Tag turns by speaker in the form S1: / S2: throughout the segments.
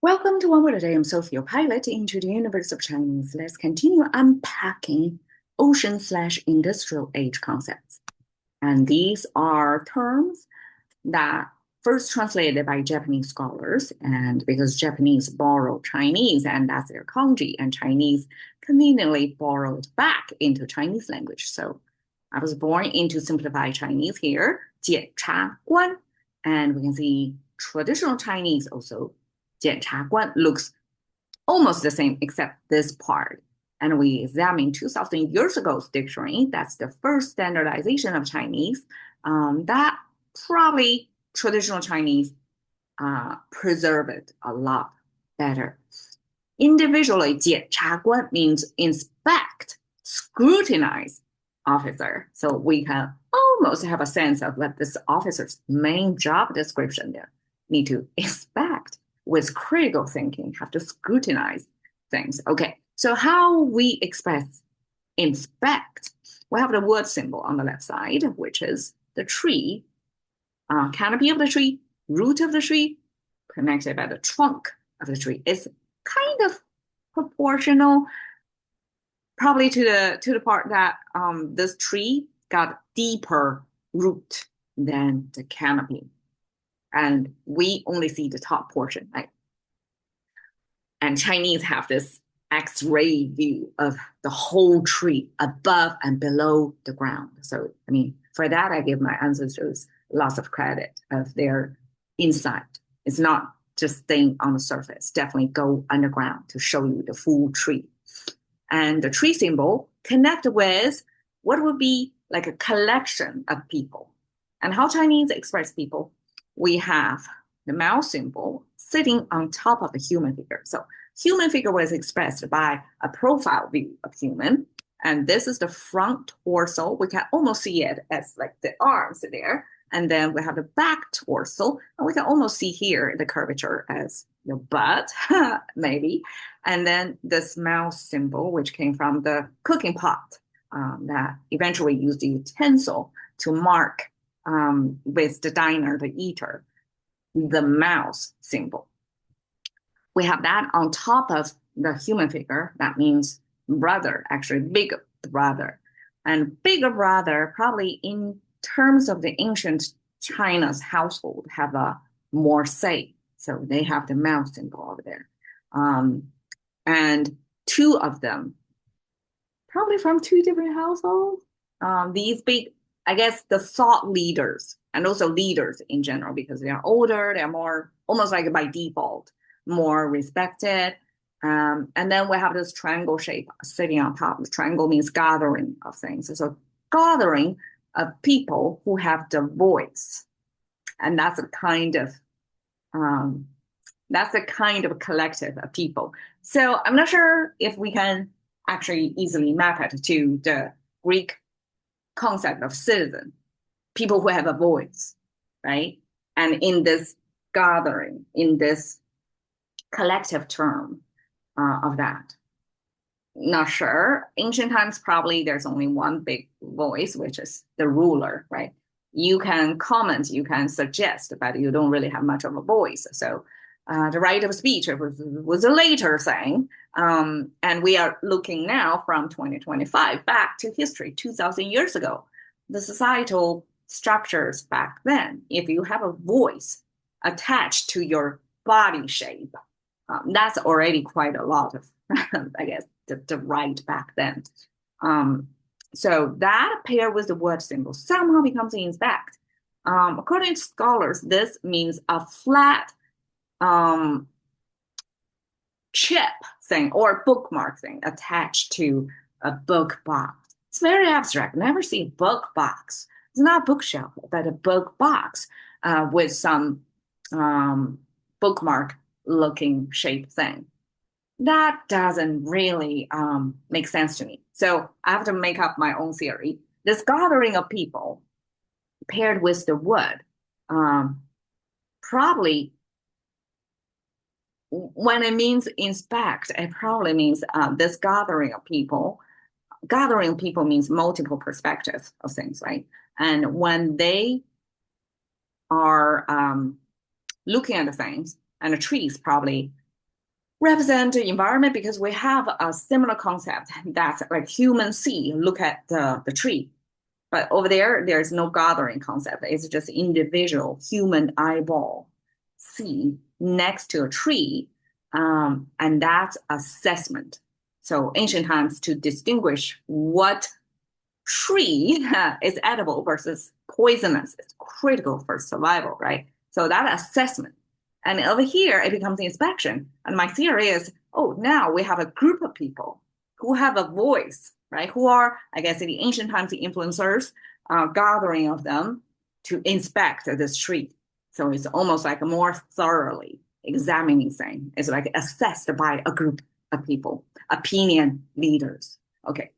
S1: Welcome to One Word a Day. I'm Sophia, pilot into the universe of Chinese. Let's continue unpacking ocean/industrial age concepts. And these are terms that first translated by Japanese scholars, and because Japanese borrowed Chinese, and that's their kanji, and Chinese conveniently borrowed back into Chinese language. So I was born into simplified Chinese here, 检察官, and we can see traditional Chinese also 检察官 looks almost the same except this part. And we examined 2,000 years ago's dictionary. That's the first standardization of Chinese. That probably traditional Chinese preserve it a lot better. Individually, 检察官 means inspect, scrutinize officer. So we can almost have a sense of what this officer's main job description there. Need to inspect with critical thinking, have to scrutinize things. Okay, so how we express inspect? We have the word symbol on the left side, which is the tree, canopy of the tree, root of the tree, connected by the trunk of the tree. It's kind of proportional, probably to the part that this tree got deeper root than the canopy. And we only see the top portion, right? And Chinese have this X-ray view of the whole tree above and below the ground. So, I mean, for that, I give my ancestors lots of credit of their insight. It's not just staying on the surface, definitely go underground to show you the full tree. And the tree symbol connect with what would be like a collection of people. And how Chinese express people, we have the mouse symbol sitting on top of the human figure. So human figure was expressed by a profile view of human. And this is the front torso. We can almost see it as like the arms there. And then we have the back torso. And we can almost see here the curvature as the butt, maybe. And then this mouse symbol, which came from the cooking pot that eventually used the utensil to mark with the diner, the eater, the mouse symbol. We have that on top of the human figure. That means brother, actually big brother. And bigger brother, probably in terms of the ancient China's household, have a more say. So they have the mouse symbol over there. And two of them, probably from two different households. These big, I guess, the thought leaders and also leaders in general, because they are older, they're more almost like by default, more respected. And then we have this triangle shape sitting on top. The triangle means gathering of things. So gathering of people who have the voice. And that's a kind of collective of people. So I'm not sure if we can actually easily map it to the Greek concept of citizen, people who have a voice, right? And in this gathering, in this collective term of that, not sure. Ancient times, probably there's only one big voice, which is the ruler, right? You can comment, you can suggest, but you don't really have much of a voice. So the right of speech was a later thing. And we are looking now from 2025 back to history, 2,000 years ago. The societal structures back then, if you have a voice attached to your body shape, that's already quite a lot of, I guess, the right back then. So that paired with the word symbol somehow becomes inspect. According to scholars, this means a flat chip thing or bookmark thing attached to a book box. It's very abstract. Never see a book box. It's not a bookshelf, but a book box with some bookmark looking shape thing. That doesn't really make sense to me. So I have to make up my own theory. This gathering of people paired with the wood, probably when it means inspect, it probably means this gathering of people. Gathering of people means multiple perspectives of things, right? And when they are looking at the things, and the trees probably represent the environment because we have a similar concept that's like human see, look at the tree. But over there's no gathering concept. It's just individual human eyeball see next to a tree. And that's assessment. So ancient times to distinguish what tree is edible versus poisonous is critical for survival, right? So that assessment. And over here, it becomes inspection. And my theory is, oh, now we have a group of people who have a voice, right? Who are, I guess, in the ancient times, the influencers, gathering of them to inspect this tree. So it's almost like a more thoroughly examining thing. It's like assessed by a group of people, opinion leaders. Okay.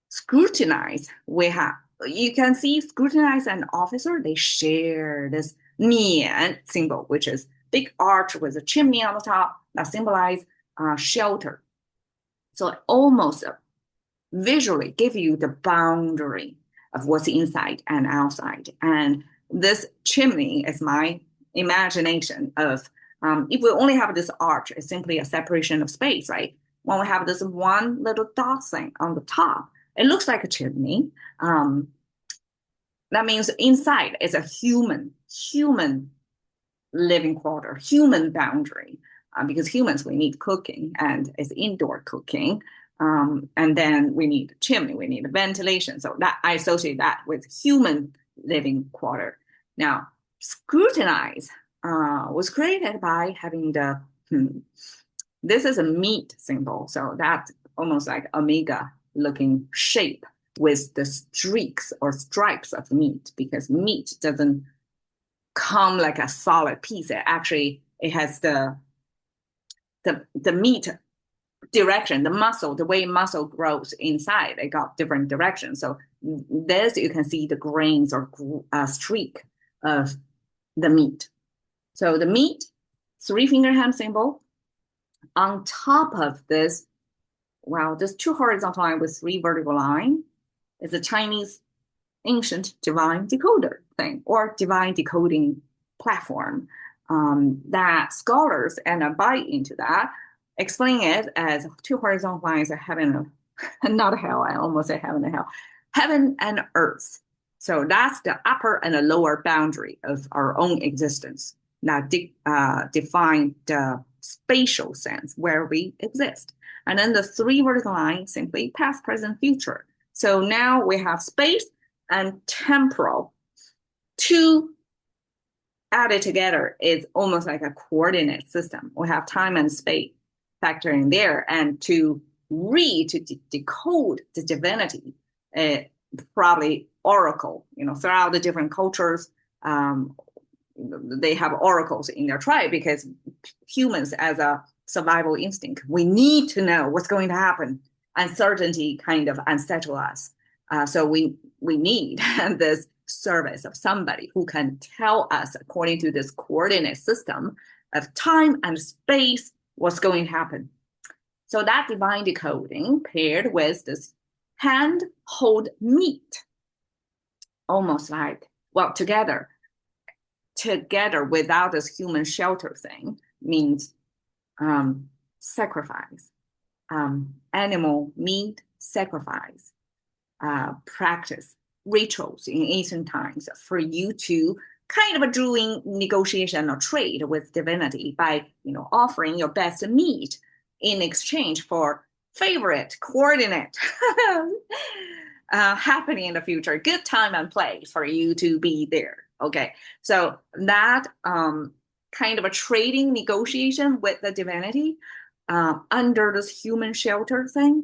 S1: Scrutinize, we have, you can see scrutinize and officer, they share this mian symbol, which is big arch with a chimney on the top that symbolize shelter. So it almost visually give you the boundary of what's inside and outside. And this chimney is my imagination of, if we only have this arch, it's simply a separation of space, right? When we have this one little dot thing on the top, it looks like a chimney. That means inside is a human living quarter, human boundary, because humans, we need cooking and it's indoor cooking. And then we need a chimney, we need a ventilation. So that I associate that with human living quarter. Now, scrutinize was created by having this is a meat symbol. So that's almost like omega looking shape with the streaks or stripes of meat, because meat doesn't come like a solid piece. It has the meat direction, the muscle, the way muscle grows inside, it got different directions. So this, you can see the grains or streak of the meat. So the meat, three finger hand symbol. On top of this, well, there's two horizontal lines with three vertical lines. It's a Chinese ancient divine decoder thing or divine decoding platform that scholars, and I buy into that, explain it as two horizontal lines of heaven, not hell, I almost say heaven and hell, heaven and earth. So that's the upper and the lower boundary of our own existence that define the spatial sense where we exist. And then the three vertical lines simply past, present, future. So now we have space and temporal. Two added together is almost like a coordinate system. We have time and space factoring there, and to decode the divinity, probably oracle, throughout the different cultures, they have oracles in their tribe because humans, as a survival instinct, we need to know what's going to happen. Uncertainty kind of unsettle us. So we need this service of somebody who can tell us, according to this coordinate system of time and space, what's going to happen. So that divine decoding paired with this hand hold meat, almost like, well, together without this human shelter thing means sacrifice, animal meat sacrifice, practice, rituals in ancient times for you to kind of doing negotiation or trade with divinity by, offering your best meat in exchange for favorite coordinate happening in the future, good time and place for you to be there. Okay, so that kind of a trading negotiation with the divinity under this human shelter thing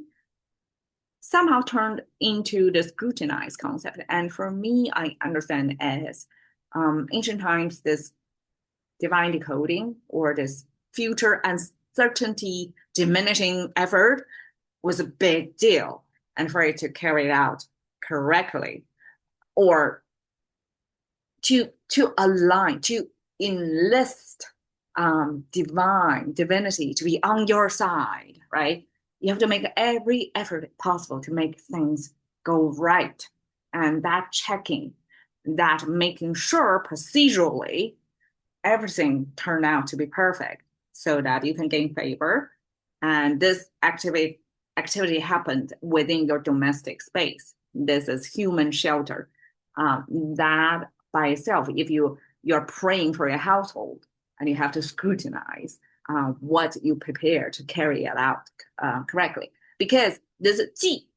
S1: somehow turned into the scrutinized concept. And for me, I understand as ancient times, this divine decoding or this future uncertainty diminishing effort was a big deal. And for it to carry it out correctly, or to align, to enlist divinity to be on your side, right? You have to make every effort possible to make things go right. And that checking, that making sure procedurally everything turned out to be perfect. so that you can gain favor. And this activity happened within your domestic space. This is human shelter. That by itself, if you're praying for your household and you have to scrutinize what you prepare to carry it out correctly. Because this Ji,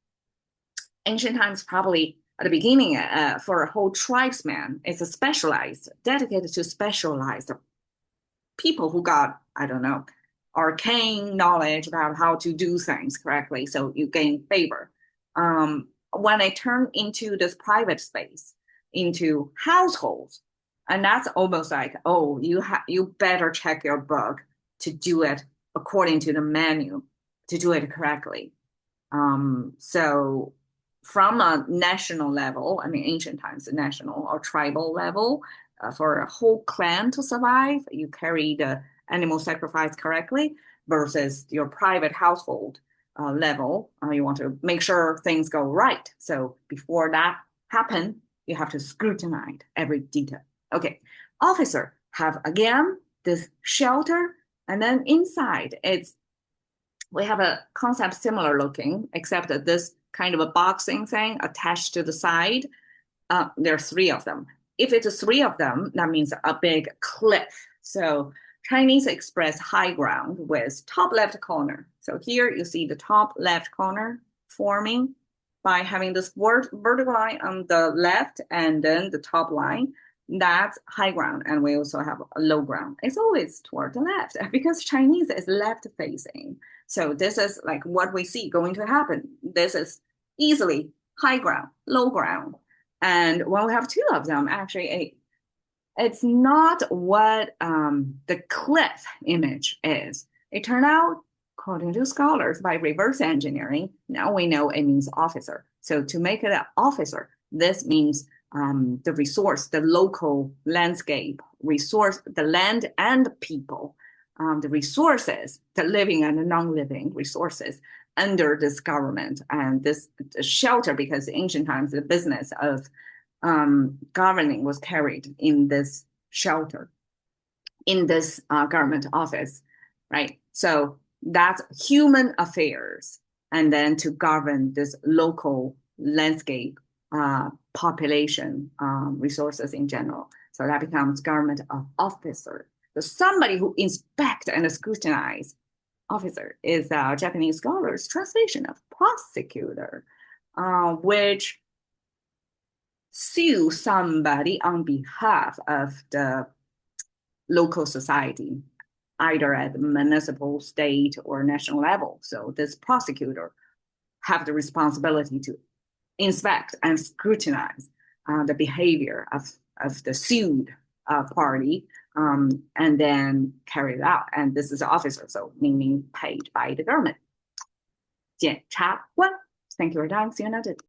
S1: ancient times probably at the beginning for a whole tribesman, it's a specialized, dedicated to specialized people who got, I don't know, arcane knowledge about how to do things correctly. So you gain favor. When I turn into this private space, into households, and that's almost like, oh, you better check your book to do it according to the menu, to do it correctly. So from a national level, I mean, ancient times, the national or tribal level, for a whole clan to survive, you carry the animal sacrifice correctly versus your private household level. You want to make sure things go right. So before that happen, you have to scrutinize every detail. Okay, officer have again this shelter, and then inside we have a concept similar looking, except that this kind of a boxing thing attached to the side. There are three of them. If it's three of them, that means a big cliff. So Chinese express high ground with top left corner. So here you see the top left corner forming by having this vertical line on the left and then the top line. That's high ground. And we also have a low ground. It's always toward the left because Chinese is left facing. So this is like what we see going to happen. This is easily high ground, low ground. And when we have two of them, actually, it's not what the cliff image is. It turned out, according to scholars, by reverse engineering, now we know it means officer. So to make it an officer, this means the resource, the local landscape, resource, the land and the people, the resources, the living and the non-living resources under this government and this shelter, because in ancient times, the business of governing was carried in this shelter, in this government office, right? So that's human affairs, and then to govern this local landscape, population, resources in general. So that becomes government officer. So somebody who inspect and scrutinize officer is a Japanese scholar's translation of prosecutor, which sue somebody on behalf of the local society, either at the municipal, state, or national level. So this prosecutor have the responsibility to inspect and scrutinize the behavior of the sued party, and then carry it out. And this is an officer, so meaning paid by the government. 检察官. Thank you for your time. See you another day.